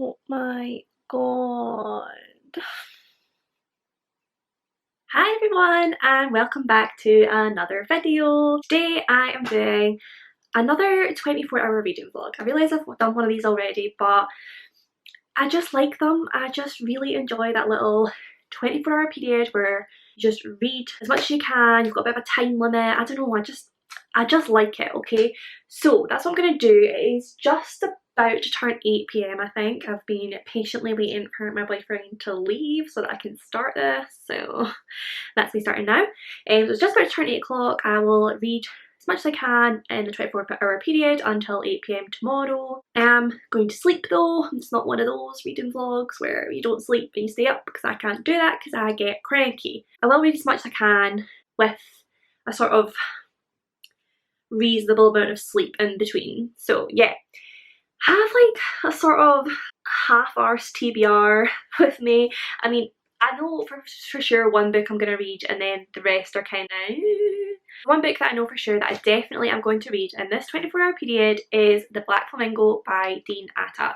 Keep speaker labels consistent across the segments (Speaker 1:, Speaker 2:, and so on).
Speaker 1: Oh my god. Hi everyone and welcome back to another video. Today I am doing another 24-hour reading vlog. I realise I've done one of these already, but I just like them. I just really enjoy that little 24-hour period where you just read as much as you can. You've got a bit of a time limit. I don't know, I just like it, okay? So that's what I'm going to do. It's just about to turn 8 p.m. I think. I've been patiently waiting for my boyfriend to leave so that I can start this. So that's me starting now. So it's just about to turn 8 o'clock. I will read as much as I can in the 24-hour period until 8 p.m. tomorrow. I am going to sleep though. It's not one of those reading vlogs where you don't sleep and you stay up, because I can't do that because I get cranky. I will read as much as I can with a sort of reasonable amount of sleep in between. So yeah, have like a sort of half-arsed TBR with me. I mean, I know for sure one book I'm going to read and then the rest are kind of... One book that I know for sure that I definitely am going to read in this 24-hour period is The Black Flamingo by Dean Atta.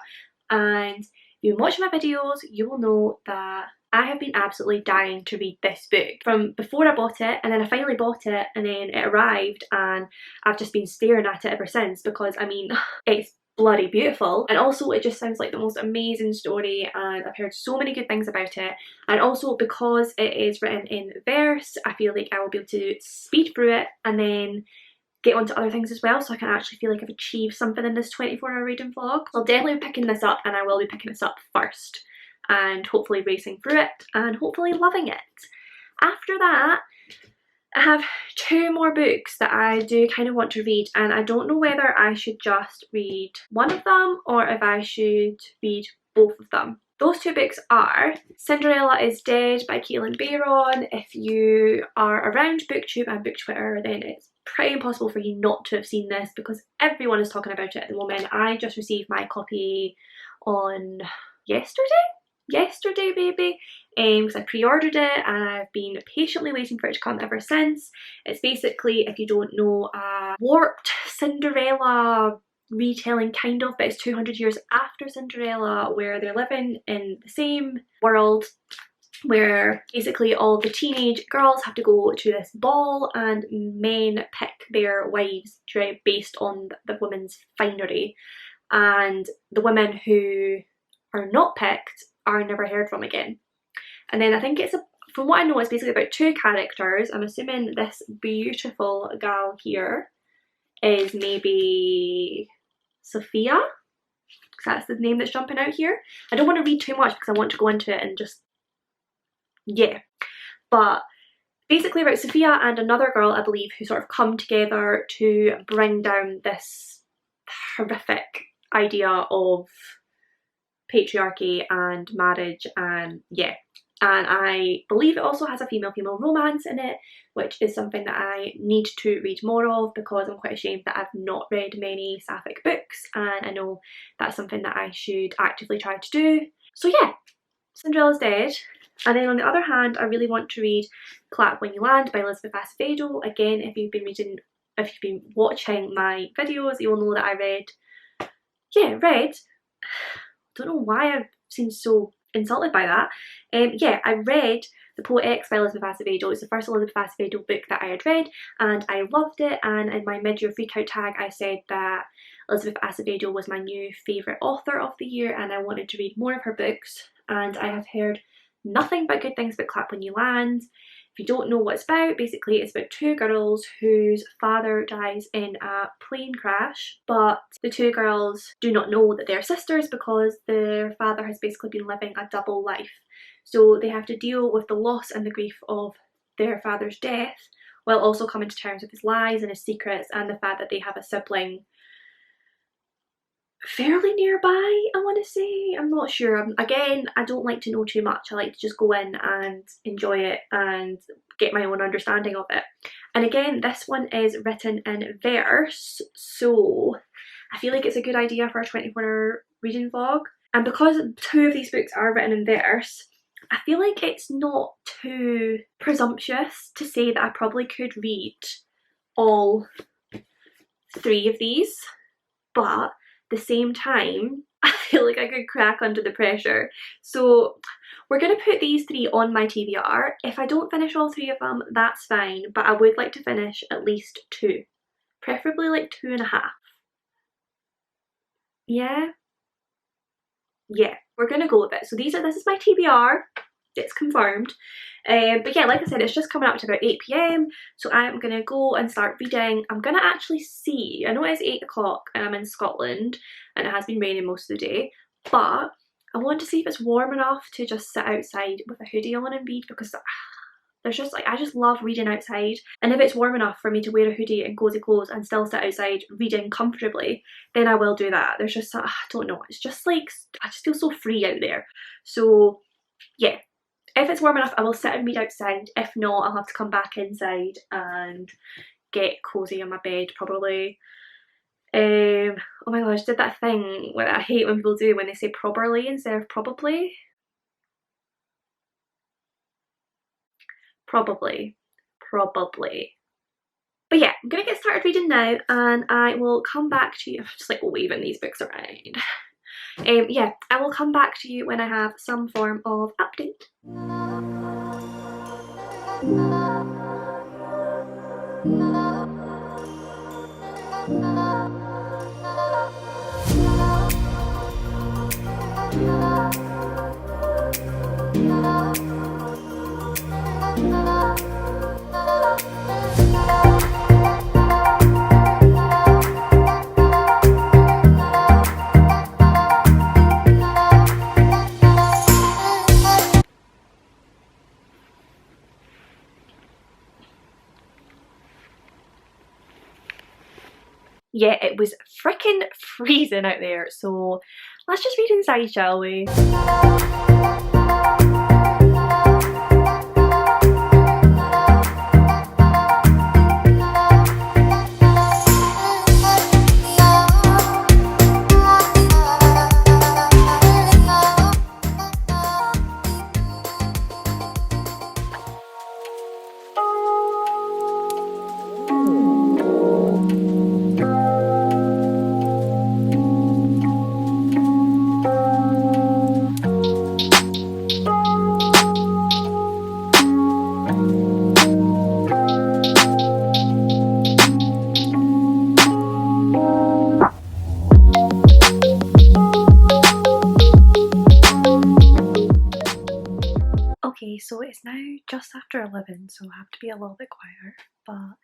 Speaker 1: And if you've been watching my videos, you will know that I have been absolutely dying to read this book from before I bought it, and then I finally bought it and then it arrived and I've just been staring at it ever since, because I mean, it's bloody beautiful, and also it just sounds like the most amazing story and I've heard so many good things about it. And also because it is written in verse, I feel like I will be able to speed through it and then get onto other things as well, so I can actually feel like I've achieved something in this 24-hour reading vlog. So I'll definitely be picking this up, and I will be picking this up first and hopefully racing through it and hopefully loving it. After that, I have 2 more books that I do kind of want to read, and I don't know whether I should just read one of them or if I should read both of them. Those 2 books are Cinderella is Dead by Kailyn Bayron. If you are around BookTube and BookTwitter, then it's pretty impossible for you not to have seen this because everyone is talking about it at the moment. I just received my copy on yesterday baby, because I pre-ordered it and I've been patiently waiting for it to come ever since. It's basically, if you don't know, a warped Cinderella retelling kind of, but it's 200 years after Cinderella, where they're living in the same world where basically all the teenage girls have to go to this ball and men pick their wives based on the women's finery, and the women who are not picked are never heard from again. And then I think it's, from what I know, it's basically about 2 characters. I'm assuming this beautiful gal here is maybe Sophia, because that's the name that's jumping out here. I don't want to read too much because I want to go into it and just, yeah. But basically about Sophia and another girl, I believe, who sort of come together to bring down this horrific idea of patriarchy and marriage, and yeah. And I believe it also has a female-female romance in it, which is something that I need to read more of because I'm quite ashamed that I've not read many sapphic books, and I know that's something that I should actively try to do. So yeah, Cinderella's Dead. And then on the other hand, I really want to read Clap When You Land by Elizabeth Acevedo. Again, if you've been watching my videos, you'll know that I read, don't know why I seem so insulted by that. Yeah, I read The Poet X by Elizabeth Acevedo. It's the first Elizabeth Acevedo book that I had read and I loved it, and in my mid-year freakout tag I said that Elizabeth Acevedo was my new favourite author of the year and I wanted to read more of her books, and I have heard nothing but good things about Clap When You Land. If you don't know what it's about, basically it's about 2 girls whose father dies in a plane crash, but the 2 girls do not know that they're sisters because their father has basically been living a double life. So they have to deal with the loss and the grief of their father's death while also coming to terms with his lies and his secrets and the fact that they have a sibling fairly nearby, I want to say. I'm not sure. Again, I don't like to know too much. I like to just go in and enjoy it and get my own understanding of it. And again, this one is written in verse, so I feel like it's a good idea for a 24-hour reading vlog. And because 2 of these books are written in verse, I feel like it's not too presumptuous to say that I probably could read all 3 of these, but the same time, I feel like I could crack under the pressure. So we're going to put these 3 on my TBR. If I don't finish all 3 of them, that's fine, but I would like to finish at least 2. Preferably like 2.5. Yeah? Yeah, we're going to go with it. So this is my TBR. It's confirmed. But yeah, like I said, it's just coming up to about 8 p.m. So I'm going to go and start reading. I'm going to actually see, I know it's 8 o'clock and I'm in Scotland and it has been raining most of the day, but I want to see if it's warm enough to just sit outside with a hoodie on and read, because there's just like, I just love reading outside, and if it's warm enough for me to wear a hoodie and cozy clothes and still sit outside reading comfortably, then I will do that. There's just, I don't know, it's just like, I just feel so free out there. So yeah, if it's warm enough I will sit and read outside. If not, I'll have to come back inside and get cozy on my bed probably. Oh my gosh, did that thing that I hate when people do when they say properly instead of probably. Probably. But yeah, I'm gonna get started reading now and I will come back to you. I'm just like waving these books around. Yeah, I will come back to you when I have some form of update. Yeah, it was freaking freezing out there, so let's just read inside, shall we? Okay, so it's now just after 11, so I have to be a little bit quieter, but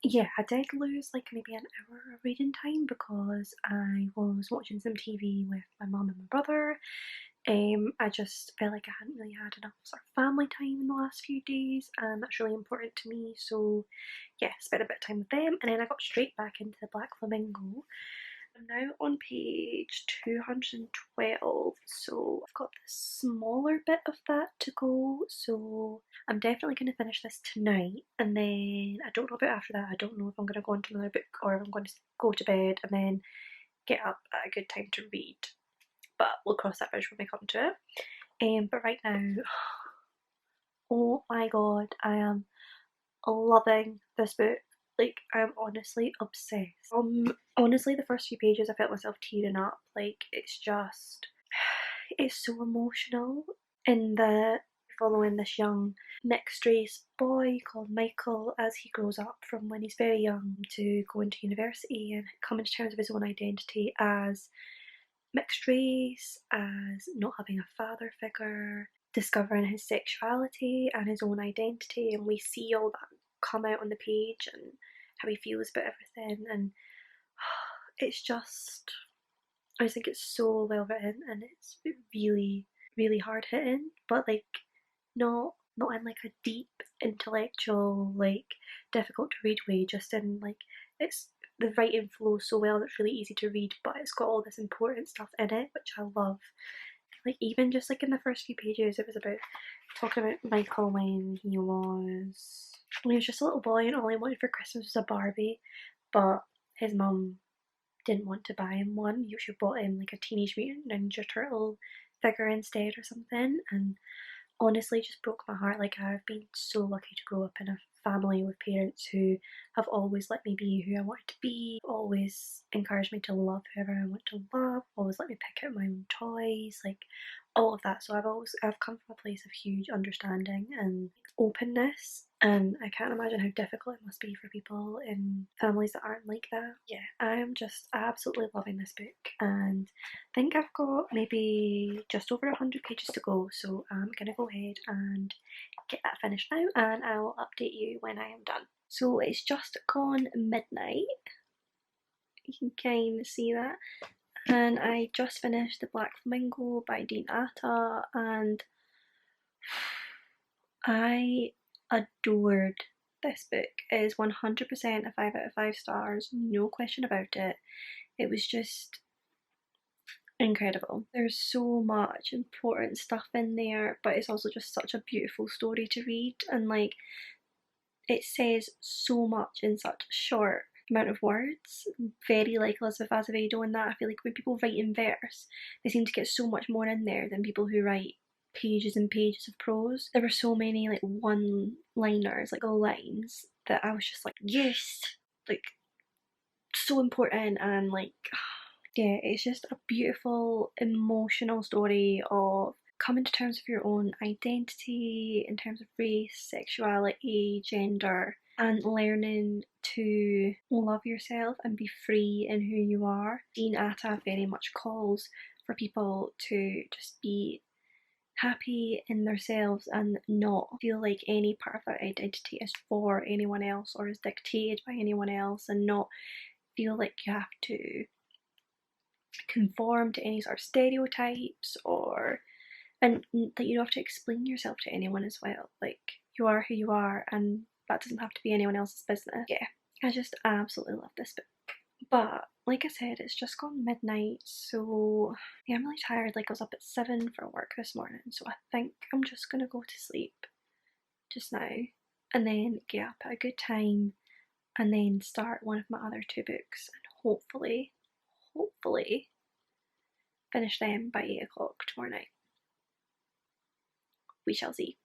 Speaker 1: yeah, I did lose like maybe an hour of reading time because I was watching some TV with my mum and my brother. I just felt like I hadn't really had enough sort of family time in the last few days, and that's really important to me, so yeah, spent a bit of time with them, and then I got straight back into the Black Flamingo. I'm now on page 212, so I've got this smaller bit of that to go, so I'm definitely going to finish this tonight, and then I don't know about after that. I don't know if I'm going to go into another book or if I'm going to go to bed and then get up at a good time to read, but we'll cross that bridge when we come to it. But right now, oh my god, I am loving this book. Like, I'm honestly obsessed. Honestly, the first few pages I felt myself tearing up. Like, it's just, it's so emotional in the following this young mixed race boy called Michael as he grows up from when he's very young to go into university and coming to terms with his own identity as mixed race, as not having a father figure, discovering his sexuality and his own identity, and we see all that come out on the page and how he feels about everything, and it's just, I just think it's so well written and it's really, really hard hitting, but like not in like a deep intellectual, like difficult to read way, just in like, it's, the writing flows so well and it's really easy to read, but it's got all this important stuff in it which I love. Like even just like in the first few pages it was about talking about Michael when he was just a little boy and all he wanted for Christmas was a Barbie, but his mum didn't want to buy him one. She bought him like a Teenage Mutant Ninja Turtle figure instead or something, and honestly just broke my heart. Like, I've been so lucky to grow up in a family with parents who have always let me be who I wanted to be, always encouraged me to love whoever I want to love, always let me pick out my own toys, like all of that. So I've come from a place of huge understanding and openness, and I can't imagine how difficult it must be for people in families that aren't like that. Yeah, I am just absolutely loving this book, and I think I've got maybe just over 100 pages to go, so I'm gonna go ahead and get that finished now, and I will update you when I am done. So it's just gone midnight, you can kind of see that, and I just finished The Black Flamingo by Dean Atta, and I adored this book. It is 100% a 5 out of 5 stars, no question about it. It was just incredible. There's so much important stuff in there, but it's also just such a beautiful story to read, and like it says so much in such a short amount of words. Very like Elizabeth Azevedo in that. I feel like when people write in verse, they seem to get so much more in there than people who write pages and pages of prose. There were so many like one-liners, like all lines, that I was just like, yes, like so important, and like yeah, it's just a beautiful emotional story of coming to terms with your own identity in terms of race, sexuality, gender, and learning to love yourself and be free in who you are. Dean Atta very much calls for people to just be happy in themselves and not feel like any part of their identity is for anyone else or is dictated by anyone else, and not feel like you have to conform to any sort of stereotypes, or and that you don't have to explain yourself to anyone as well. Like, you are who you are, and that doesn't have to be anyone else's business. Yeah, I just absolutely love this book. But like I said, it's just gone midnight, so yeah, I'm really tired. Like, I was up at 7 for work this morning, so I think I'm just gonna go to sleep just now, and then get up at a good time, and then start one of my other 2 books, and hopefully finish them by 8 o'clock tomorrow night. We shall see.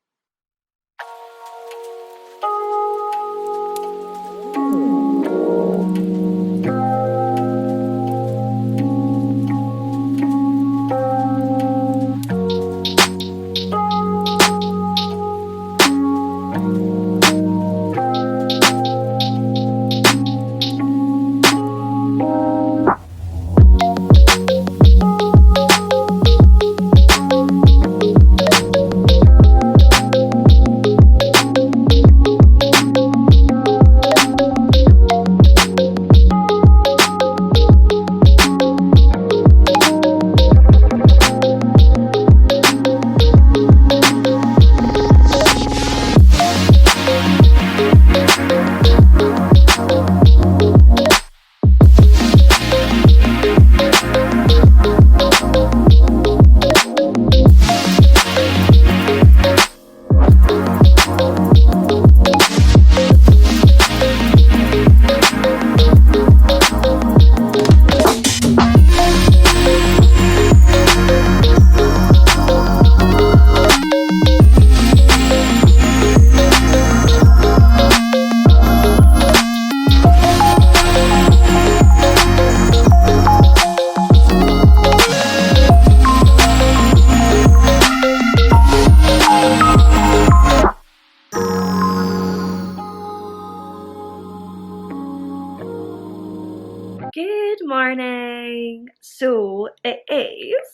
Speaker 1: Good morning. So it is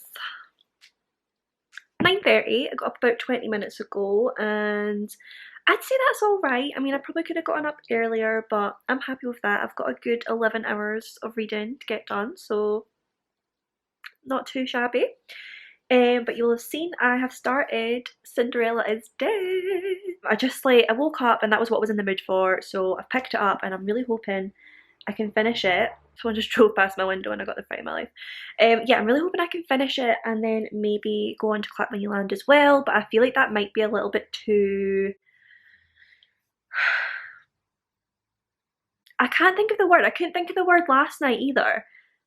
Speaker 1: 9:30. I got up about 20 minutes ago, and I'd say that's alright. I mean, I probably could have gotten up earlier, but I'm happy with that. I've got a good 11 hours of reading to get done, so not too shabby. But you'll have seen I have started Cinderella is Dead. I woke up and that was what I was in the mood for, so I've picked it up and I'm really hoping I can finish it. Someone just drove past my window and I got the fright of my life. Yeah, I'm really hoping I can finish it and then maybe go on to Clap When You Land as well, but I feel like that might be a little bit too... I can't think of the word. I couldn't think of the word last night either.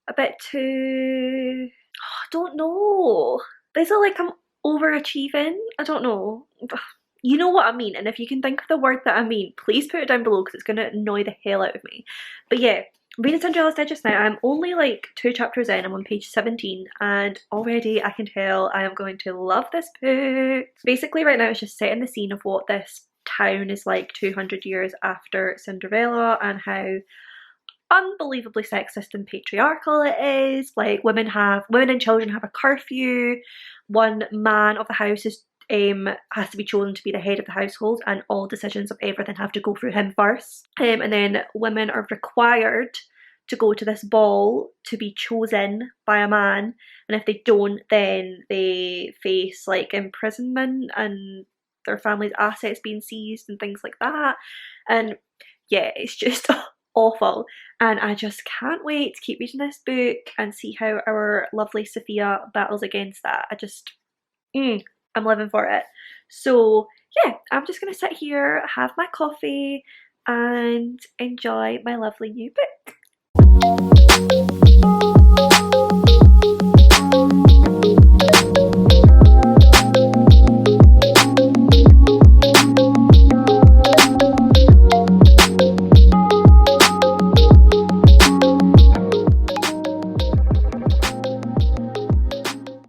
Speaker 1: A bit too... I don't know. Is it like I'm overachieving? I don't know. You know what I mean, and if you can think of the word that I mean, please put it down below because it's going to annoy the hell out of me. But yeah, reading Cinderella's Dead just now. I'm only like 2 chapters in, I'm on page 17, and already I can tell I am going to love this book. Basically right now it's just setting the scene of what this town is like 200 years after Cinderella, and how unbelievably sexist and patriarchal it is. Like women and children have a curfew, one man of the house is has to be chosen to be the head of the household, and all decisions of everything have to go through him first. And then women are required to go to this ball to be chosen by a man, and if they don't, then they face like imprisonment and their family's assets being seized and things like that. And yeah, it's just awful, and I just can't wait to keep reading this book and see how our lovely Sophia battles against that. I'm living for it. So yeah, I'm just gonna sit here, have my coffee, and enjoy my lovely new book.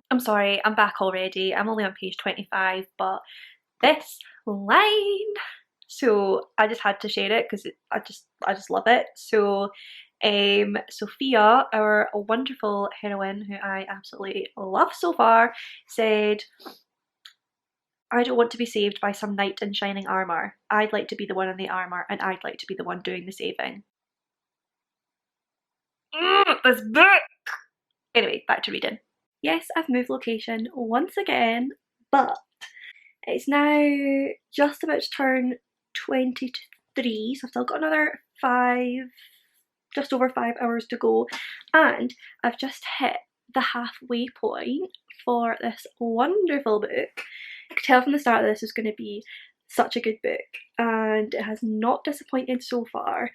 Speaker 1: I'm sorry, I'm back already. I'm only on page 25, but this line, so I just had to share it because I just love it. So Sophia, our wonderful heroine who I absolutely love so far, said, I don't want to be saved by some knight in shining armour. I'd like to be the one in the armour, and I'd like to be the one doing the saving. This book! Anyway, back to reading. Yes, I've moved location once again, but it's now just about to turn 23, so I've still got another just over 5 hours to go, and I've just hit the halfway point for this wonderful book. I could tell from the start that this was going to be such a good book, and it has not disappointed so far.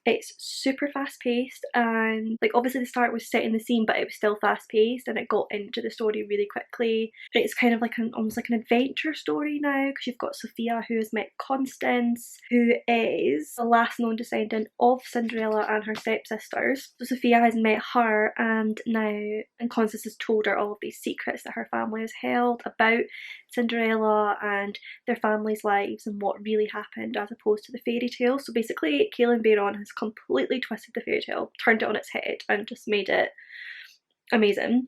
Speaker 1: It's super fast paced, and like obviously the start was set in the scene, but it was still fast paced and it got into the story really quickly. It's kind of like almost like an adventure story now, because you've got Sophia, who has met Constance, who is the last known descendant of Cinderella and her stepsisters. So Sophia has met her, and Constance has told her all of these secrets that her family has held about Cinderella and their family's lives and what really happened as opposed to the fairy tale. So basically Kailyn Bayron has completely twisted the fairy tale, turned it on its head, and just made it amazing.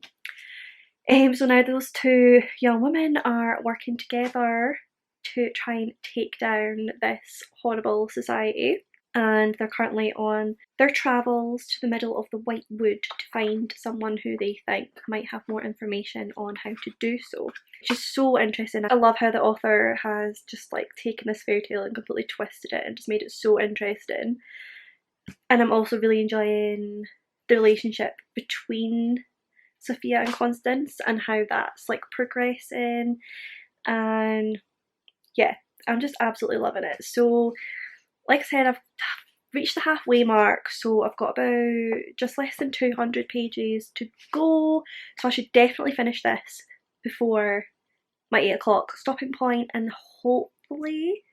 Speaker 1: So now those two young women are working together to try and take down this horrible society, and they're currently on their travels to the middle of the White Wood to find someone who they think might have more information on how to do so. Which is so interesting. I love how the author has just like taken this fairy tale and completely twisted it and just made it so interesting. And I'm also really enjoying the relationship between Sophia and Constance and how that's like progressing, and yeah, I'm just absolutely loving it. So like I said, I've reached the halfway mark, so I've got about just less than 200 pages to go, so I should definitely finish this before my 8 o'clock stopping point, and hopefully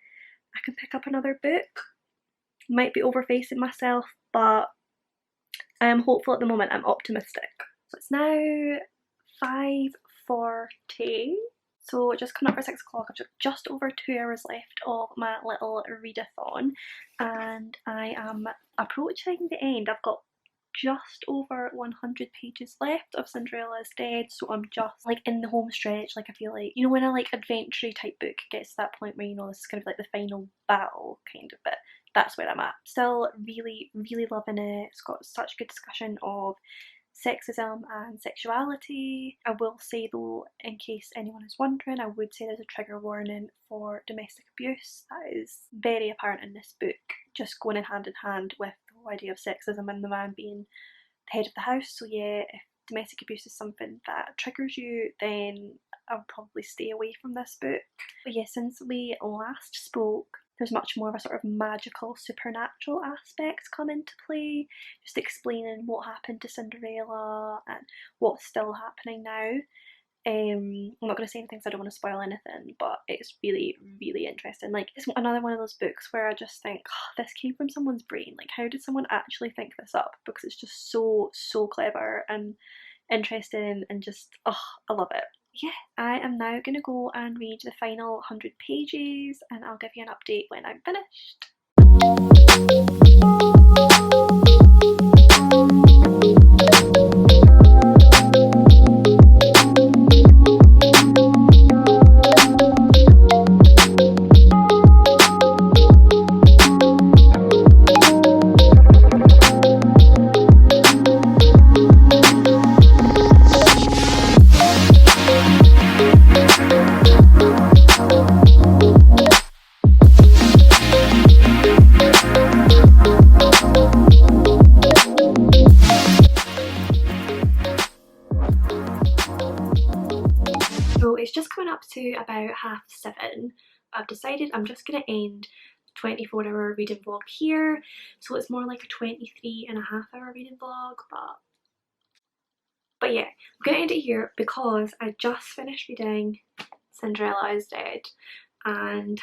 Speaker 1: I can pick up another book. Might be overfacing myself, but I am hopeful at the moment. I'm optimistic. So it's now 5:40. So just coming up for 6 o'clock. I've got just over 2 hours left of my little readathon, and I am approaching the end. I've got just over 100 pages left of Cinderella's Dead, so I'm just like in the home stretch. Like I feel like, you know, when a like adventure type book gets to that point where you know this is kind of like the final battle kind of bit, that's where I'm at. Still really, really loving it. It's got such good discussion of sexism and sexuality. I will say though, in case anyone is wondering, I would say there's a trigger warning for domestic abuse. That is very apparent in this book, just going in hand with the whole idea of sexism and the man being the head of the house. So yeah, if domestic abuse is something that triggers you, then I'll probably stay away from this book. But yeah, since we last spoke, there's much more of a sort of magical, supernatural aspect come into play, just explaining what happened to Cinderella and what's still happening now. I'm not going to say anything because I don't want to spoil anything, but it's really, really interesting. Like, it's another one of those books where I just think, oh, this came from someone's brain. Like, how did someone actually think this up? Because it's just so, so clever and interesting and just, oh, I love it. Yeah, I am now going to go and read the final 100 pages and I'll give you an update when I'm finished. So it's just coming up to about 7:30. I've decided I'm just going to end the 24-hour reading vlog here. So it's more like a 23.5-hour reading vlog, but yeah, I'm going to end it here because I just finished reading Cinderella is Dead and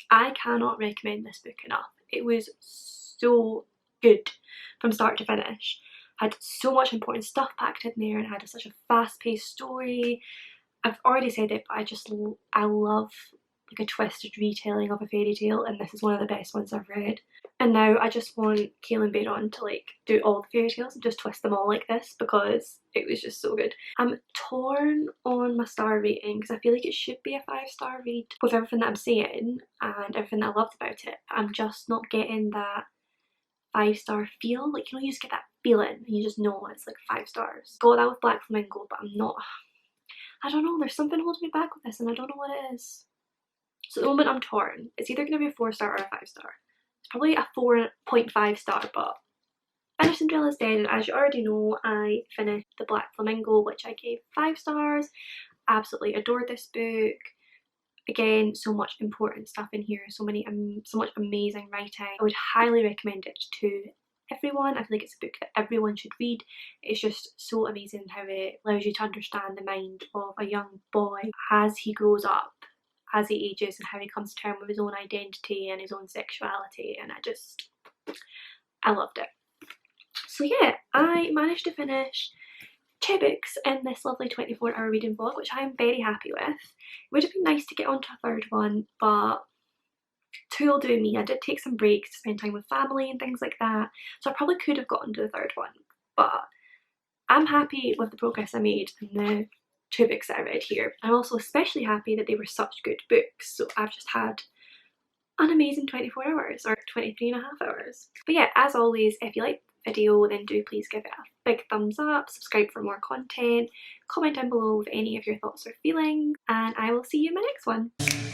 Speaker 1: I cannot recommend this book enough. It was so good from start to finish. Had so much important stuff packed in there and had such a fast-paced story. I've already said it, but I love like a twisted retelling of a fairy tale, and this is one of the best ones I've read. And now I just want Kaelin Bayron to like do all the fairy tales and just twist them all like this because it was just so good. I'm torn on my star rating because I feel like it should be a 5-star read with everything that I'm saying and everything that I loved about it. I'm just not getting that 5-star feel. Like, you know, you just get that feeling and you just know it's like 5 stars. Got that with Black Flamingo, but I don't know, there's something holding me back with this and I don't know what it is. So at the moment I'm torn. It's either going to be a 4-star or a 5-star. It's probably a 4.5 star, but finished Cinderella's Dead, and as you already know, I finished The Black Flamingo, which I gave 5 stars. Absolutely adored this book. Again, so much important stuff in here, so much amazing writing. I would highly recommend it to everyone. I feel like it's a book that everyone should read. It's just so amazing how it allows you to understand the mind of a young boy as he grows up, as he ages, and how he comes to terms with his own identity and his own sexuality, and I loved it. So yeah, I managed to finish 2 books in this lovely 24-hour reading vlog, which I am very happy with. It would have been nice to get onto a 3rd one, but 2 will do me. I did take some breaks to spend time with family and things like that, so I probably could have gotten to the 3rd one, but I'm happy with the progress I made in the 2 books that I read here. I'm also especially happy that they were such good books, so I've just had an amazing 24 hours or 23.5 hours. But yeah, as always, if you like the video then do please give it a big thumbs up, subscribe for more content, comment down below with any of your thoughts or feelings, and I will see you in my next one.